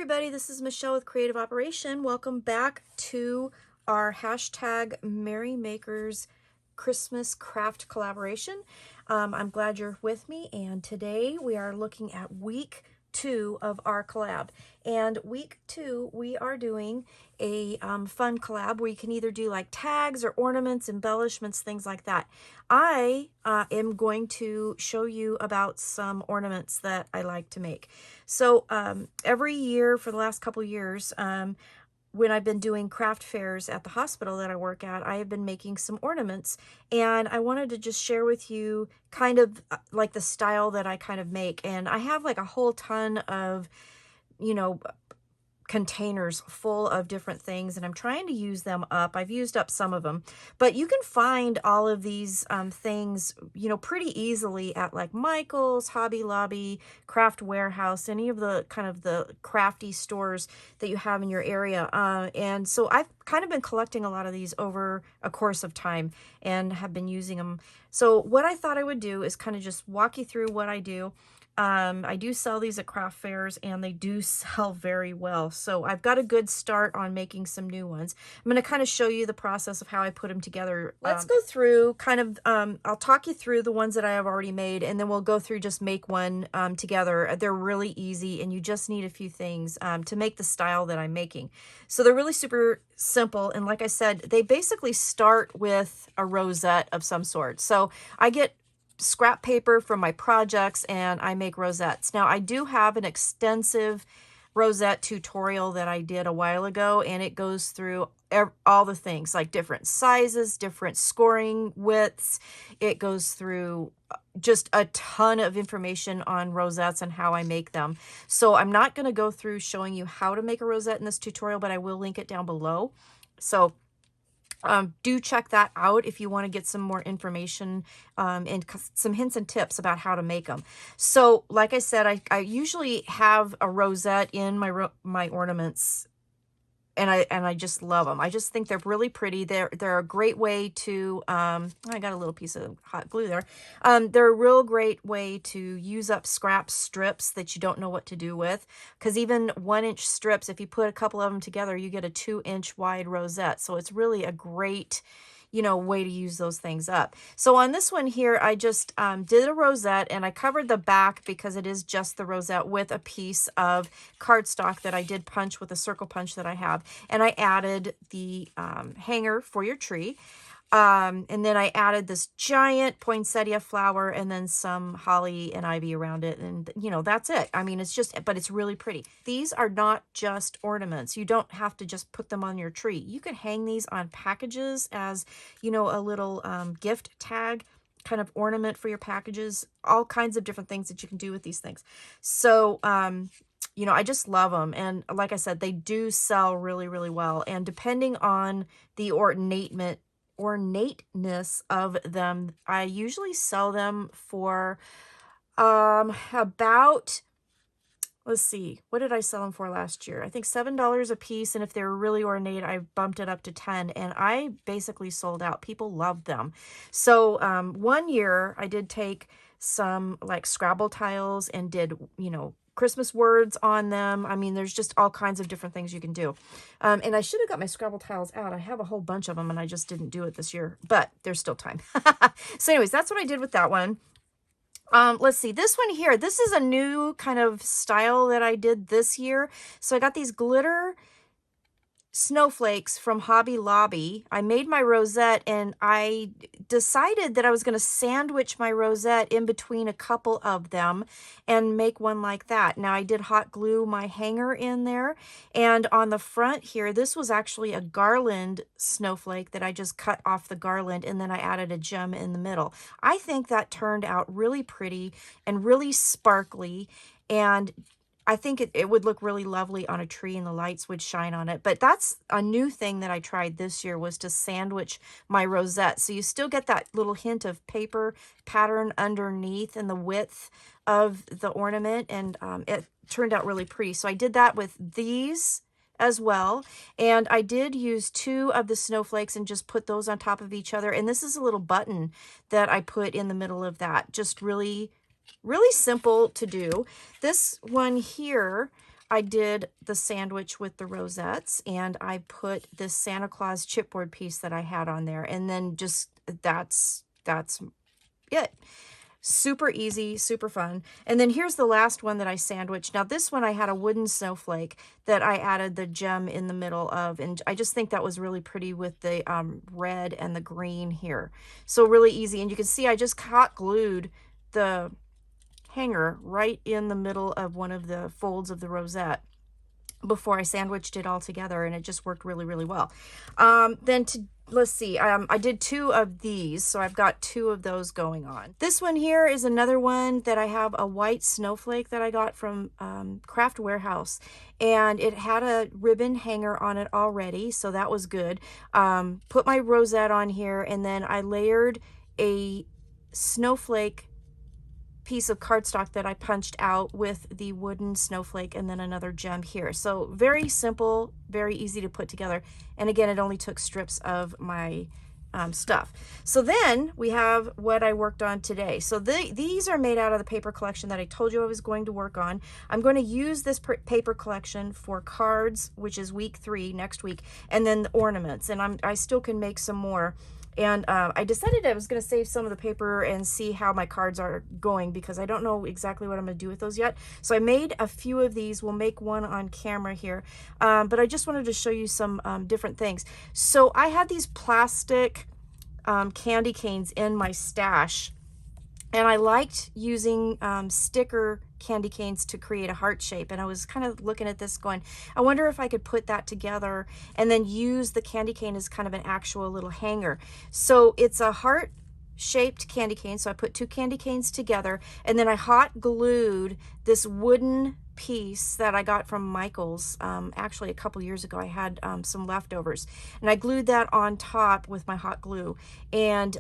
everybody, this is Michelle with Creative Operation. Welcome back to our hashtag Merry Makers Christmas craft collaboration. I'm glad you're with me, and today we are looking at week 2 of our collab. And week 2 we are doing a fun collab where you can either do like tags or ornaments, embellishments, things like that. I am going to show you about some ornaments that I like to make. So every year for the last couple years, when I've been doing craft fairs at the hospital that I work at, I have been making some ornaments, and I wanted to just share with you kind of like the style that I kind of make. And I have like a whole ton of, containers full of different things, and I'm trying to use them up. I've used up some of them, but you can find all of these things, pretty easily at like Michael's, Hobby Lobby, Craft Warehouse, any of the kind of the crafty stores that you have in your area. And so I've kind of been collecting a lot of these over a course of time and have been using them. So what I thought I would do is kind of just walk you through what I do. I do sell these at craft fairs, and they do sell very well. So I've got a good start on making some new ones. I'm going to kind of show you the process of how I put them together. Let's go through kind of, I'll talk you through the ones that I have already made, and then we'll go through just make one together. They're really easy, and you just need a few things to make the style that I'm making. So they're really super simple. And like I said, they basically start with a rosette of some sort. So I get scrap paper from my projects and I make rosettes. Now I do have an extensive rosette tutorial that I did a while ago, and it goes through all the things like different sizes, different scoring widths. It goes through just a ton of information on rosettes and how I make them. So I'm not going to go through showing you how to make a rosette in this tutorial, but I will link it down below. So do check that out if you want to get some more information and some hints and tips about how to make them. So like I said, I usually have a rosette in my ornaments, and I just love them. I just think they're really pretty. They're a great way to, I got a little piece of hot glue there. They're a real great way to use up scrap strips that you don't know what to do with, because even 1-inch strips, if you put a couple of them together, you get a 2-inch wide rosette. So it's really a great way to use those things up. So on this one here, I just did a rosette, and I covered the back because it is just the rosette with a piece of cardstock that I did punch with a circle punch that I have. And I added the hanger for your tree. And then I added this giant poinsettia flower and then some holly and ivy around it. And, that's it. I mean, but it's really pretty. These are not just ornaments. You don't have to just put them on your tree. You can hang these on packages as, a little gift tag kind of ornament for your packages, all kinds of different things that you can do with these things. So, I just love them. And like I said, they do sell really, really well. And depending on the ornateness of them, I usually sell them for about, let's see, what did I sell them for last year? I think $7 a piece, and if they were really ornate, I bumped it up to 10, and I basically sold out. People loved them. So one year I did take some like Scrabble tiles and did Christmas words on them. I mean, there's just all kinds of different things you can do. And I should have got my Scrabble tiles out. I have a whole bunch of them, and I just didn't do it this year, but there's still time. So anyways, that's what I did with that one. Let's see, this one here, this is a new kind of style that I did this year. So I got these glitter snowflakes from Hobby Lobby. I made my rosette, and I decided that I was going to sandwich my rosette in between a couple of them and make one like that. Now I did hot glue my hanger in there, and on the front here, this was actually a garland snowflake that I just cut off the garland, and then I added a gem in the middle. I think that turned out really pretty and really sparkly, and I think it would look really lovely on a tree, and the lights would shine on it. But that's a new thing that I tried this year, was to sandwich my rosette. So you still get that little hint of paper pattern underneath and the width of the ornament. And it turned out really pretty. So I did that with these as well. And I did use 2 of the snowflakes and just put those on top of each other. And this is a little button that I put in the middle of that. Just really simple to do. This one here, I did the sandwich with the rosettes, and I put this Santa Claus chipboard piece that I had on there, and then just that's it. Super easy, super fun. And then here's the last one that I sandwiched. Now this one I had a wooden snowflake that I added the gem in the middle of, and I just think that was really pretty with the red and the green here. So really easy, and you can see I just hot glued the hanger right in the middle of one of the folds of the rosette before I sandwiched it all together, and it just worked really, really well. Let's see, I did 2 of these, so I've got 2 of those going on. This one here is another one that I have a white snowflake that I got from Craft Warehouse, and it had a ribbon hanger on it already, so that was good. Put my rosette on here, and then I layered a snowflake piece of cardstock that I punched out with the wooden snowflake and then another gem here. So very simple, very easy to put together. And again, it only took strips of my stuff. So then we have what I worked on today. So these are made out of the paper collection that I told you I was going to work on. I'm going to use this paper collection for cards, which is week 3 next week, and then the ornaments. And I still can make some more. And I decided I was going to save some of the paper and see how my cards are going, because I don't know exactly what I'm going to do with those yet. So I made a few of these. We'll make one on camera here. But I just wanted to show you some different things. So I had these plastic candy canes in my stash, and I liked using sticker candy canes to create a heart shape. And I was kind of looking at this going, I wonder if I could put that together and then use the candy cane as kind of an actual little hanger. So it's a heart shaped candy cane. So I put 2 candy canes together, and then I hot glued this wooden piece that I got from Michael's. Actually a couple years ago I had some leftovers, and I glued that on top with my hot glue, and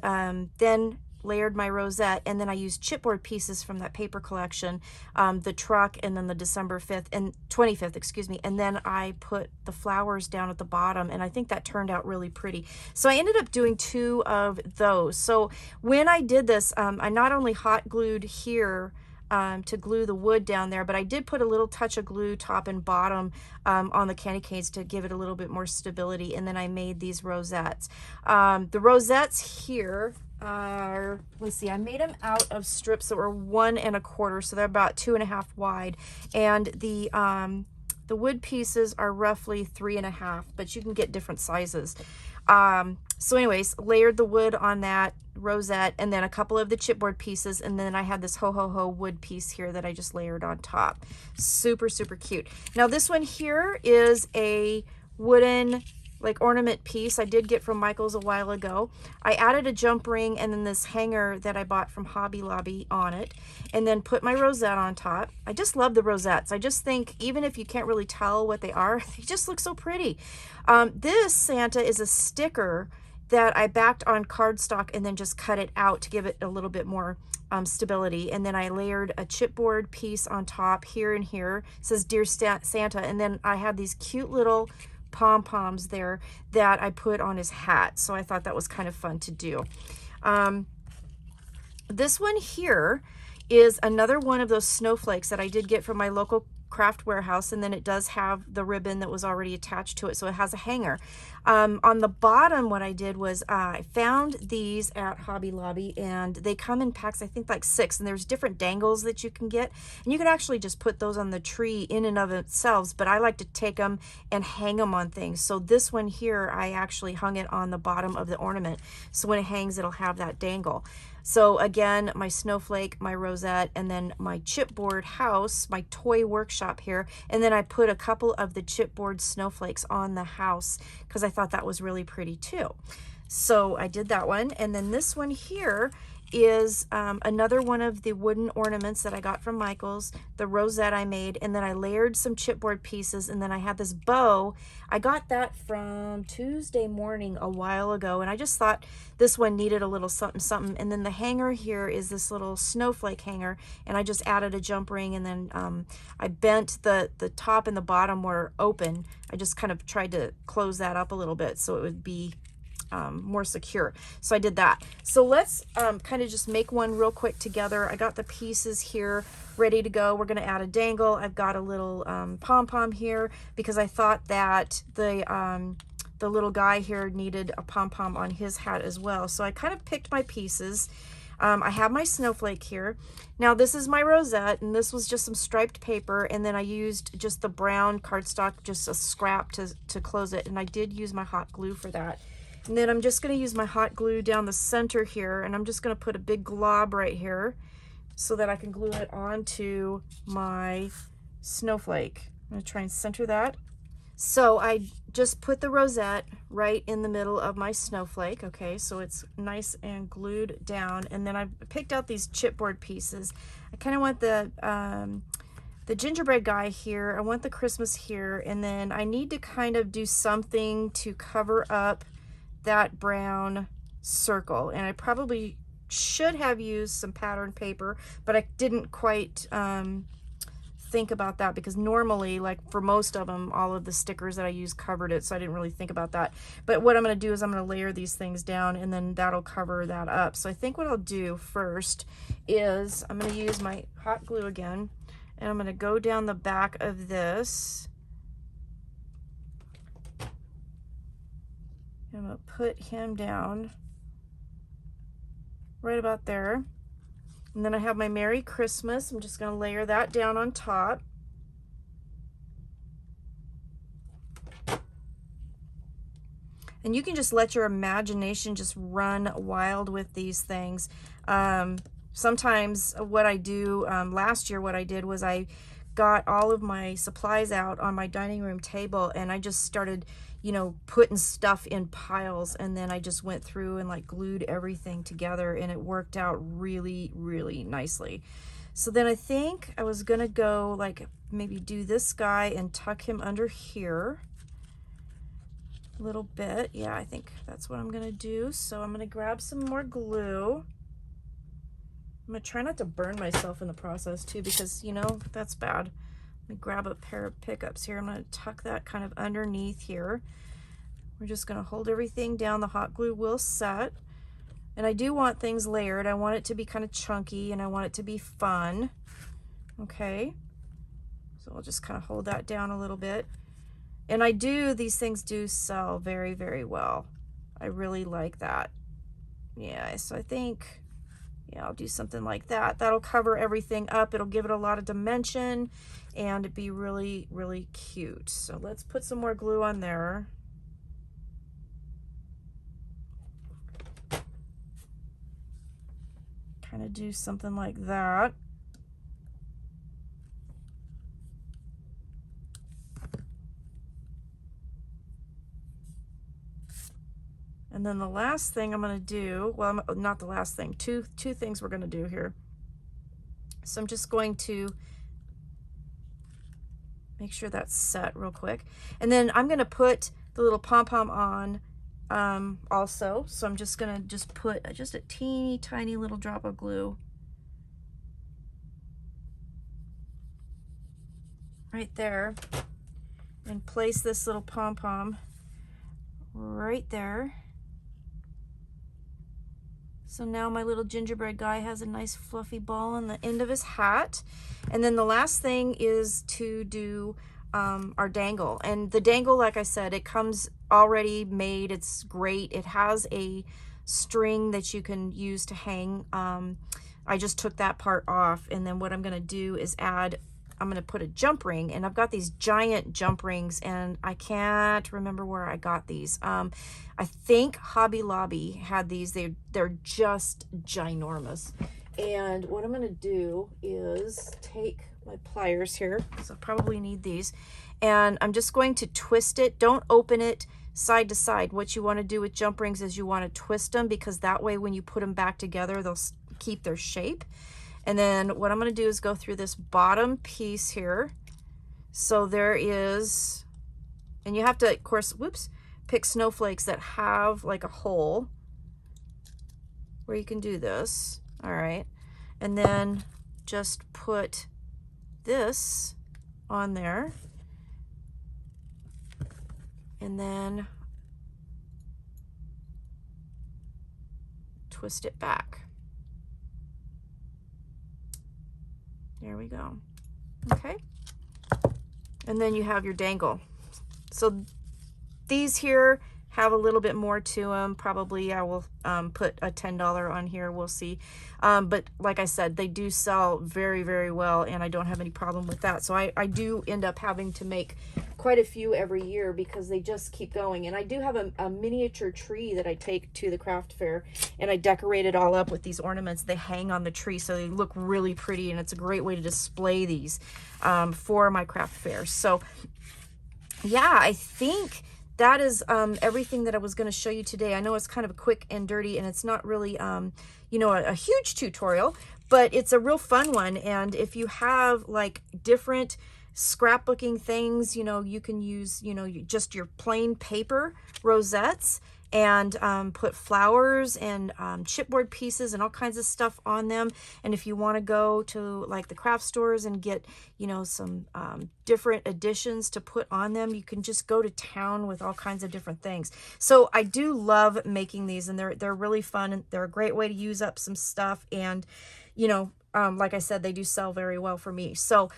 then layered my rosette, and then I used chipboard pieces from that paper collection, the truck, and then the December 5th and 25th, excuse me, and then I put the flowers down at the bottom, and I think that turned out really pretty. So I ended up doing 2 of those. So when I did this, I not only hot glued here to glue the wood down there, but I did put a little touch of glue top and bottom on the candy canes to give it a little bit more stability, and then I made these rosettes. The rosettes here are, let's see, I made them out of strips that were 1 1/4, so they're about 2.5 wide, and the wood pieces are roughly 3.5, but you can get different sizes. So anyways, layered the wood on that rosette, and then a couple of the chipboard pieces, and then I had this ho-ho-ho wood piece here that I just layered on top. Super, super cute. Now this one here is a wooden like ornament piece I did get from Michael's a while ago. I added a jump ring and then this hanger that I bought from Hobby Lobby on it, and then put my rosette on top. I just love the rosettes. I just think even if you can't really tell what they are, they just look so pretty. This Santa is a sticker that I backed on cardstock and then just cut it out to give it a little bit more stability. And then I layered a chipboard piece on top here and here. It says Dear Santa, and then I had these cute little pom-poms there that I put on his hat. So I thought that was kind of fun to do. This one here is another one of those snowflakes that I did get from my local Craft Warehouse, and then it does have the ribbon that was already attached to it, so it has a hanger. On the bottom, what I did was I found these at Hobby Lobby, and they come in packs, I think like 6, and there's different dangles that you can get, and you can actually just put those on the tree in and of themselves, but I like to take them and hang them on things. So this one here, I actually hung it on the bottom of the ornament, so when it hangs, it'll have that dangle. So again, my snowflake, my rosette, and then my chipboard house, my toy workshop here, and then I put a couple of the chipboard snowflakes on the house because I thought that was really pretty too. So I did that one, and then this one here is another one of the wooden ornaments that I got from Michael's, the rosette I made, and then I layered some chipboard pieces, and then I had this bow. I got that from Tuesday Morning a while ago, and I just thought this one needed a little something something. And then the hanger here is this little snowflake hanger, and I just added a jump ring, and then I bent the top and the bottom were open. I just kind of tried to close that up a little bit so it would be more secure. So I did that. So let's kind of just make one real quick together. I got the pieces here ready to go. We're going to add a dangle. I've got a little pom-pom here because I thought that the little guy here needed a pom-pom on his hat as well. So I kind of picked my pieces. I have my snowflake here. Now this is my rosette, and this was just some striped paper, and then I used just the brown cardstock, just a scrap to close it, and I did use my hot glue for that. And then I'm just going to use my hot glue down the center here, and I'm just going to put a big glob right here so that I can glue it onto my snowflake. I'm going to try and center that. So I just put the rosette right in the middle of my snowflake, okay, so it's nice and glued down. And then I picked out these chipboard pieces. I kind of want the gingerbread guy here, I want the Christmas here, and then I need to kind of do something to cover up that brown circle. And I probably should have used some pattern paper, but I didn't quite think about that because normally, like for most of them, all of the stickers that I use covered it, so I didn't really think about that. But what I'm going to do is I'm going to layer these things down, and then that'll cover that up. So I think what I'll do first is I'm going to use my hot glue again, and I'm going to go down the back of this. I'm going to put him down right about there. And then I have my Merry Christmas. I'm just going to layer that down on top. And you can just let your imagination just run wild with these things. Sometimes what I do, last year what I did was I got all of my supplies out on my dining room table, and I just started, you know, putting stuff in piles, and then I just went through and like glued everything together, and it worked out really, really nicely. So then I think I was gonna go like maybe do this guy and tuck him under here a little bit. Yeah, I think that's what I'm gonna do. So I'm gonna grab some more glue. I'm gonna try not to burn myself in the process too, because you know, that's bad. Let me grab a pair of pickups here. I'm gonna tuck that kind of underneath here. We're just gonna hold everything down. The hot glue will set. And I do want things layered. I want it to be kind of chunky, and I want it to be fun. Okay. So I'll just kind of hold that down a little bit. And these things do sell very, very well. I really like that. Yeah, so I think, yeah, I'll do something like that. That'll cover everything up. It'll give it a lot of dimension and it'd be really, really cute. So let's put some more glue on there. Kind of do something like that. And then the last thing I'm going to do, well, not the last thing, two things we're going to do here. So I'm just going to make sure that's set real quick. And then I'm going to put the little pom-pom on also. So I'm just going to put just a teeny tiny little drop of glue right there and place this little pom-pom right there. So now my little gingerbread guy has a nice fluffy ball on the end of his hat. And then the last thing is to do our dangle. And the dangle, like I said, it comes already made. It's great. It has a string that you can use to hang. I just took that part off. And then what I'm going to do is I'm going to put a jump ring, and I've got these giant jump rings, and I can't remember where I got these. I think Hobby Lobby had these. They're just ginormous. And what I'm going to do is take my pliers here, because I'll probably need these, and I'm just going to twist it. Don't open it side to side. What you want to do with jump rings is you want to twist them, because that way when you put them back together, they'll keep their shape. And then what I'm going to do is go through this bottom piece here. So there is, and you have to, of course, whoops, pick snowflakes that have like a hole where you can do this. All right. And then just put this on there. And then twist it back. There we go. Okay. And then you have your dangle. So these here have a little bit more to them. Probably I will put a $10 on here. We'll see. But like I said, they do sell very, very well, and I don't have any problem with that. So I do end up having to make quite a few every year because they just keep going. And I do have a miniature tree that I take to the craft fair, and I decorate it all up with these ornaments. They hang on the tree, so they look really pretty, and it's a great way to display these for my craft fair. So yeah, I think that is everything that I was going to show you today. I know it's kind of quick and dirty, and it's not really, you know, a huge tutorial, but it's a real fun one. And if you have like different scrapbooking things, you know, you can use, you know, just your plain paper rosettes and put flowers and chipboard pieces and all kinds of stuff on them. And if you want to go to like the craft stores and get, you know, some different additions to put on them, you can just go to town with all kinds of different things. So I do love making these, and they're really fun, and they're a great way to use up some stuff. And you know, like I said, they do sell very well for me. So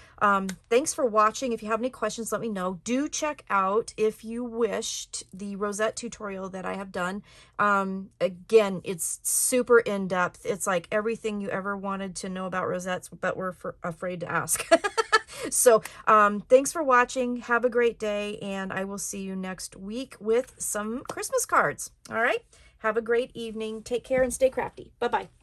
thanks for watching. If you have any questions, let me know. Do check out, if you wished, the Rosette tutorial that I have done. Again, it's super in-depth. It's like everything you ever wanted to know about rosettes, but we're afraid to ask. So thanks for watching. Have a great day, and I will see you next week with some Christmas cards. All right? Have a great evening. Take care and stay crafty. Bye-bye.